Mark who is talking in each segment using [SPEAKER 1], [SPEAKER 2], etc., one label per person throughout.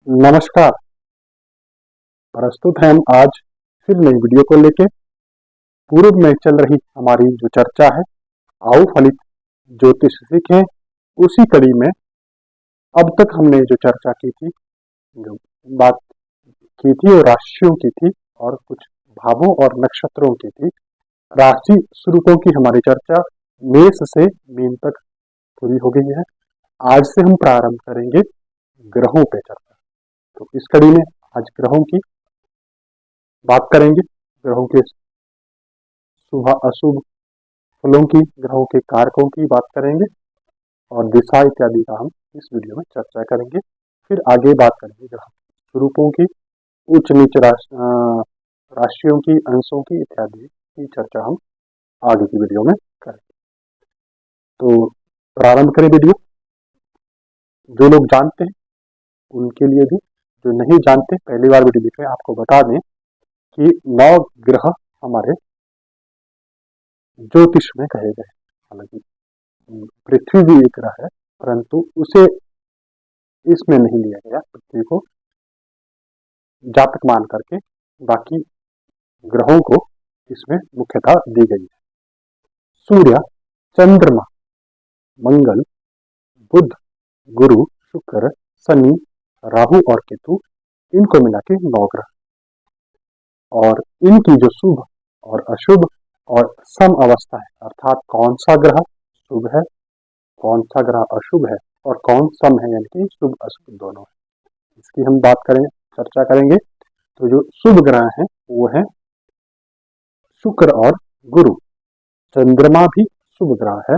[SPEAKER 1] नमस्कार। प्रस्तुत हैं हम आज फिर नई वीडियो को लेके। पूर्व में चल रही हमारी जो चर्चा है आओ फलित ज्योतिष सीखें, उसी कड़ी में अब तक हमने जो चर्चा की थी, जो बात की थी वो राशियों की थी और कुछ भावों और नक्षत्रों की थी। राशि स्वरूपों की हमारी चर्चा मेष से मीन तक पूरी हो गई है। आज से हम प्रारंभ करेंगे ग्रहों पे चर्चा। तो इस कड़ी में आज ग्रहों की बात करेंगे, ग्रहों के शुभ अशुभ फलों की, ग्रहों के कारकों की बात करेंगे और दिशा इत्यादि का हम इस वीडियो में चर्चा करेंगे। फिर आगे बात करेंगे ग्रह स्वरूपों की, उच्च नीच राशियों की, अंशों की इत्यादि की चर्चा हम आगे की वीडियो में करेंगे। तो प्रारंभ करें वीडियो। जो लोग जानते हैं उनके लिए भी, जो नहीं जानते पहली बार वीडियो देख रहे हैं, आपको बता दें कि 9 ग्रह हमारे ज्योतिष में कहे गए। हालांकि पृथ्वी भी एक ग्रह है, परंतु उसे इसमें नहीं लिया गया। पृथ्वी को जातक मान करके बाकी ग्रहों को इसमें मुख्यता दी गई है। सूर्य, चंद्रमा, मंगल, बुध, गुरु, शुक्र, शनि, राहु और केतु, इनको मिला के 9 ग्रह, और इनकी जो शुभ और अशुभ और सम अवस्था है, अर्थात कौन सा ग्रह शुभ है, कौन सा ग्रह अशुभ है और कौन सम है, यानी कि शुभ अशुभ दोनों है, इसकी हम बात करें, चर्चा करेंगे। तो जो शुभ ग्रह हैं वो है शुक्र और गुरु। चंद्रमा भी शुभ ग्रह है।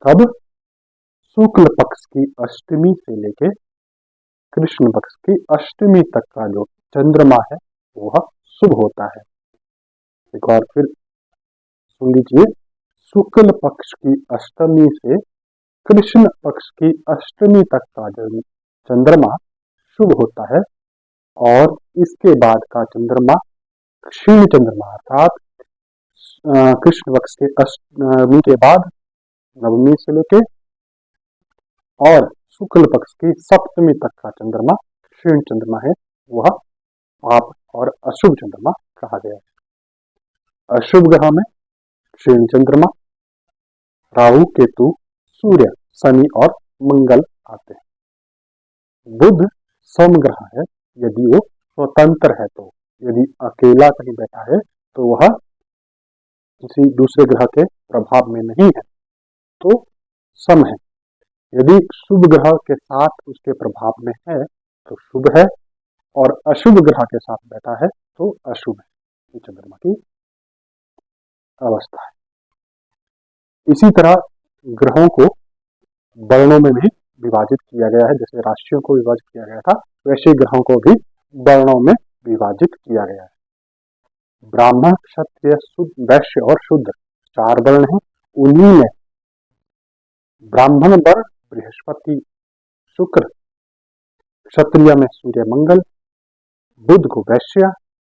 [SPEAKER 1] कब? शुक्ल पक्ष की अष्टमी से लेके कृष्ण पक्ष की अष्टमी तक का जो चंद्रमा है वह शुभ होता है। एक बार फिर सुन लीजिए, शुक्ल पक्ष की अष्टमी से कृष्ण पक्ष की अष्टमी तक का जो चंद्रमा शुभ होता है, और इसके बाद का चंद्रमा क्षीण चंद्रमा, अर्थात कृष्ण पक्ष के अष्टमी के बाद नवमी से लेके और शुक्ल पक्ष की सप्तमी तक का चंद्रमा क्षीण चंद्रमा है, वह पाप और अशुभ चंद्रमा कहा गया है। अशुभ ग्रह में क्षीण चंद्रमा, राहु, केतु, सूर्य, शनि और मंगल आते हैं। बुध सम ग्रह है, यदि वो स्वतंत्र है तो, यदि अकेला कहीं बैठा है तो वह किसी दूसरे ग्रह के प्रभाव में नहीं है तो सम है। यदि शुभ ग्रह के साथ उसके प्रभाव में है तो शुभ है, और अशुभ ग्रह के साथ बैठा है तो अशुभ है। ये चंद्रमा की अवस्था है। इसी तरह ग्रहों को वर्णों में भी विभाजित किया गया है। जैसे राशियों को विभाजित किया गया था, वैसे ग्रहों को भी वर्णों में विभाजित किया गया है। ब्राह्मण, क्षत्रिय, शुद्ध, वैश्य और शूद्र 4 वर्ण हैं। उन्हीं में ब्राह्मण वर्ण बृहस्पति शुक्र, क्षत्रिय में सूर्य मंगल, बुध को वैश्य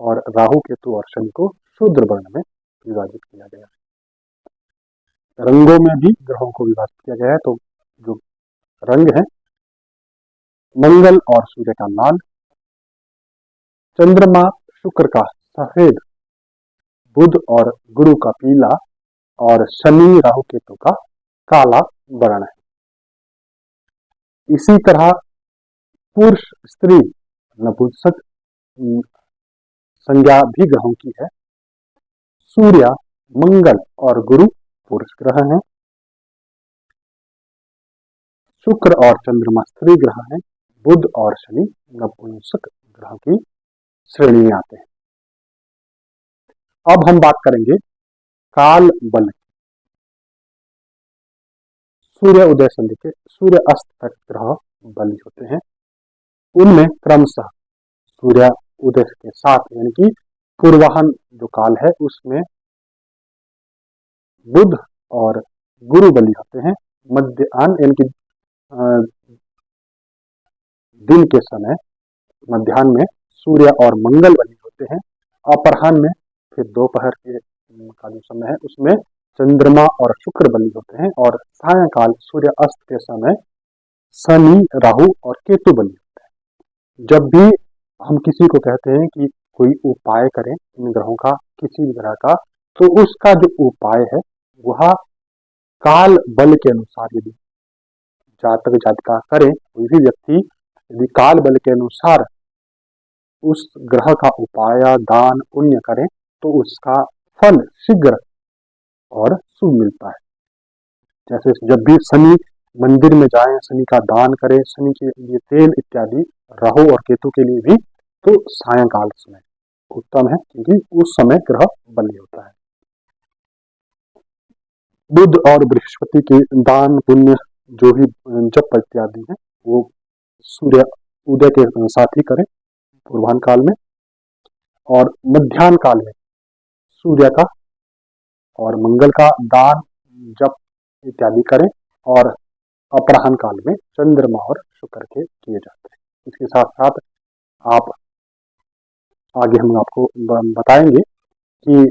[SPEAKER 1] और राहु केतु और शनि को शूद्र वर्ण में विभाजित किया गया है। रंगों में भी ग्रहों को विभाजित किया गया है। तो जो रंग है, मंगल और सूर्य का लाल, चंद्रमा शुक्र का सफेद, बुध और गुरु का पीला और शनि राहु केतु का काला वर्ण है। इसी तरह पुरुष स्त्री नपुंसक संज्ञा भी ग्रहों की है। सूर्य, मंगल और गुरु पुरुष ग्रह हैं। शुक्र और चंद्रमा स्त्री ग्रह हैं। बुध और शनि नपुंसक ग्रह की श्रेणी में आते हैं। अब हम बात करेंगे काल बल। सूर्य उदय से लेकर सूर्य अस्त तक ग्रह बली होते हैं। उनमें क्रमशः सूर्य उदय के साथ, यानी कि पूर्वाहन जो काल है, उसमें बुध और गुरु बली होते हैं। मध्याह्न यानी कि दिन के समय मध्याह्न में सूर्य और मंगल बली होते हैं। अपराह्न में फिर दोपहर के का जो समय है उसमें चंद्रमा और शुक्र बली होते हैं, और सायंकाल सूर्य अस्त के समय शनि राहु और केतु बली होते हैं। जब भी हम किसी को कहते हैं कि कोई उपाय करें इन ग्रहों का, किसी भी ग्रह का, तो उसका जो उपाय है वह काल बल के अनुसार, यदि जातक जातिका करें, कोई भी व्यक्ति यदि काल बल के अनुसार उस ग्रह का उपाय दान पुण्य करें तो उसका फल शीघ्र और शुभ मिलता है। जैसे जब भी शनि मंदिर में जाएं, शनि का दान करें, शनि के लिए तेल इत्यादि, राहु और केतु के लिए भी, तो सायंकाल समय उत्तम है क्योंकि उस समय ग्रह बली होता है। बुध और बृहस्पति के दान पुण्य जो भी जप इत्यादि है वो सूर्य उदय के साथ ही करें पूर्वाह्न काल में, और मध्याह्न काल में सूर्य का और मंगल का दान जप इत्यादि करें, और अपराह्न काल में चंद्रमा और शुक्र के किए जाते हैं। इसके साथ साथ आप आगे हम आपको बताएंगे कि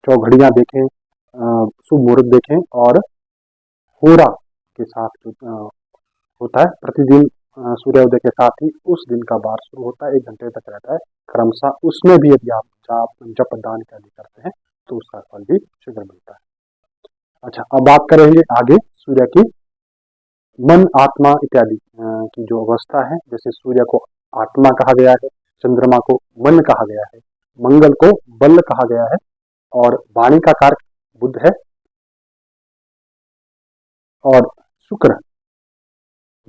[SPEAKER 1] चौघड़ियां देखें, शुभ मुहूर्त देखें, और होरा के साथ जो होता है प्रतिदिन सूर्योदय के साथ ही उस दिन का बार शुरू होता है, 1 घंटे तक रहता है क्रमशः, उसमें भी यदि आप जप दान इत्यादि करते हैं तो उसका फल भी शीघ्र मिलता है। अच्छा, अब बात करेंगे आगे सूर्य की मन आत्मा इत्यादि की जो अवस्था है। जैसे सूर्य को आत्मा कहा गया है, चंद्रमा को मन कहा गया है, मंगल को बल कहा गया है, और वाणी का कारक बुध है, और शुक्र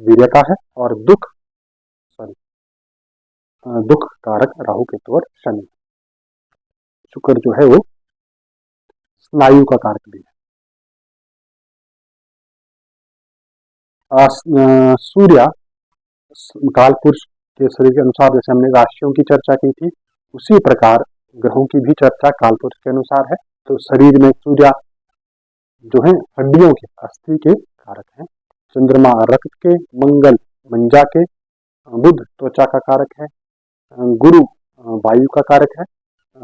[SPEAKER 1] वीर्य का है, और दुख कारक राहु केतु और शनि। शुक्र जो है वो स्नायु का कारक भी है। सूर्य काल पुरुष के शरीर के अनुसार, जैसे हमने राशियों की चर्चा की थी, उसी प्रकार ग्रहों की भी चर्चा काल पुरुष के अनुसार है। तो शरीर में सूर्य जो है हड्डियों के, अस्थि के कारक हैं, चंद्रमा रक्त के, मंगल मंजा के, बुध त्वचा का कारक है, गुरु वायु का कारक है,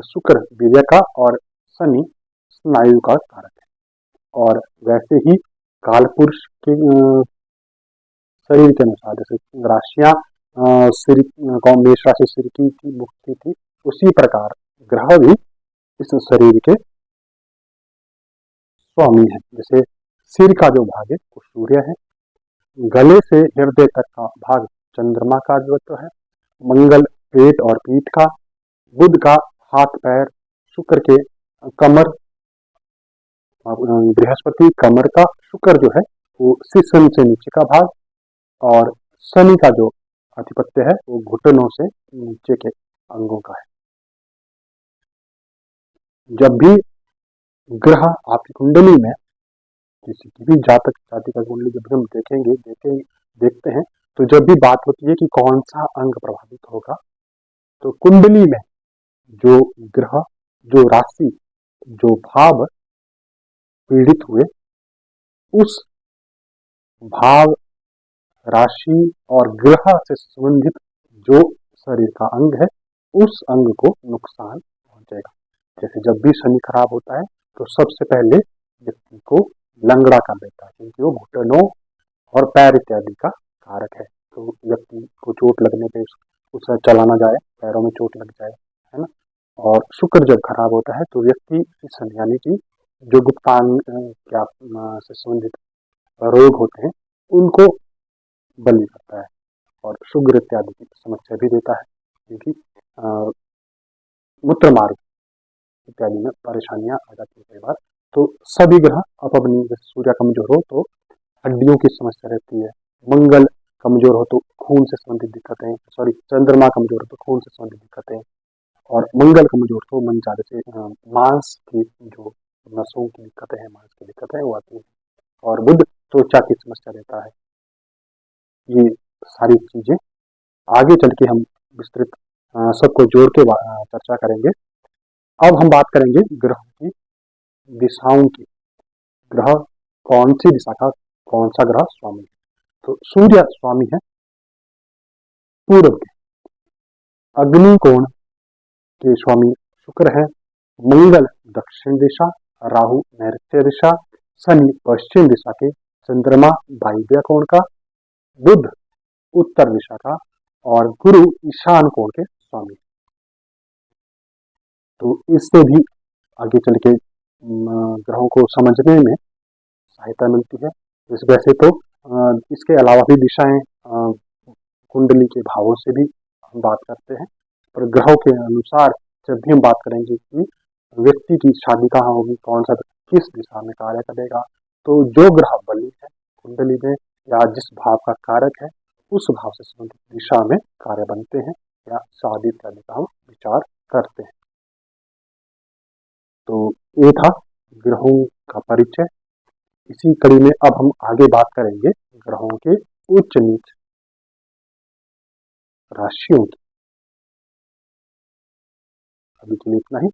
[SPEAKER 1] शुक्र वीर्य का, और शनि स्नायु का कारक है। और वैसे ही काल पुरुष के शरीर के अनुसार, जैसे राशियां मेष राशि सिर की थी, मुख की थी, उसी प्रकार ग्रह भी इस शरीर के स्वामी है। जैसे सिर का जो भाग है वो सूर्य है, गले से हृदय तक का भाग चंद्रमा का तत्व है, मंगल पेट और पीठ का, बुध का हाथ पैर, शुक्र के कमर, बृहस्पति कमर का, शुक्र जो है वो शीर्ष से नीचे का भाग, और शनि का जो आधिपत्य है वो घुटनों से नीचे के अंगों का है। जब भी ग्रह आपकी कुंडली में, किसी की भी जातक जाति का कुंडली जब हम देखते हैं, तो जब भी बात होती है कि कौन सा अंग प्रभावित होगा, तो कुंडली में जो ग्रह, जो राशि, जो भाव पीड़ित हुए, उस भाव राशि और ग्रह से संबंधित जो शरीर का अंग है, उस अंग को नुकसान पहुंचेगा। जैसे जब भी शनि खराब होता है तो सबसे पहले व्यक्ति को लंगड़ा कर देता है, क्योंकि वो घुटनों और पैर इत्यादि का कारक है। तो व्यक्ति को चोट लगने पे उसे चला ना जाए, पैरों में चोट लग जाए, है ना। और शुक्र जब खराब होता है तो व्यक्ति यानी कि जो गुप्तांग क्या से संबंधित रोग होते हैं उनको बलि करता है, और शुगर इत्यादि की समस्या भी देता है, क्योंकि मूत्र मार्ग इत्यादि में परेशानियां आ जाती है कई बार। तो सभी ग्रह अपनी, जैसे सूर्य कमजोर हो तो हड्डियों की समस्या रहती है, मंगल कमजोर हो तो खून से संबंधित दिक्कतें, चंद्रमा कमजोर हो तो खून से संबंधित दिक्कतें, और मंगल कमजोर तो मन ज्यादा से मांस की जो नसों की दिक्कतें हैं, मांस की दिक्कतें वो आती है, और बुध त्वचा की समस्या देता है। ये सारी चीजें आगे चल के हम विस्तृत सबको जोड़ के चर्चा करेंगे। अब हम बात करेंगे ग्रहों की दिशाओं की, ग्रह कौन सी दिशा का कौन सा ग्रह स्वामी है। तो सूर्य स्वामी है पूर्व के, अग्नि कोण के स्वामी शुक्र है, मंगल दक्षिण दिशा, राहु नैऋत्य दिशा, शनि पश्चिम दिशा के, चंद्रमा वायव्य कोण का, बुध उत्तर दिशा का, और गुरु ईशान कोण के स्वामी। तो इससे भी आगे चल के ग्रहों को समझने में सहायता मिलती है। इस वैसे तो इसके अलावा भी दिशाएं कुंडली के भावों से भी हम बात करते हैं, पर ग्रहों के अनुसार जब भी हम बात करेंगे कि व्यक्ति की शादी कहाँ होगी, कौन सा किस दिशा में कार्य करेगा, तो जो ग्रह बली है कुंडली में या जिस भाव का कारक है उस भाव से संबंधित दिशा में कार्य बनते हैं या शादी इत्यादि का हम विचार करते हैं। तो ये था ग्रहों का परिचय। इसी कड़ी में अब हम आगे बात करेंगे ग्रहों के उच्च नीच राशियों की। अभी के लिए इतना ही।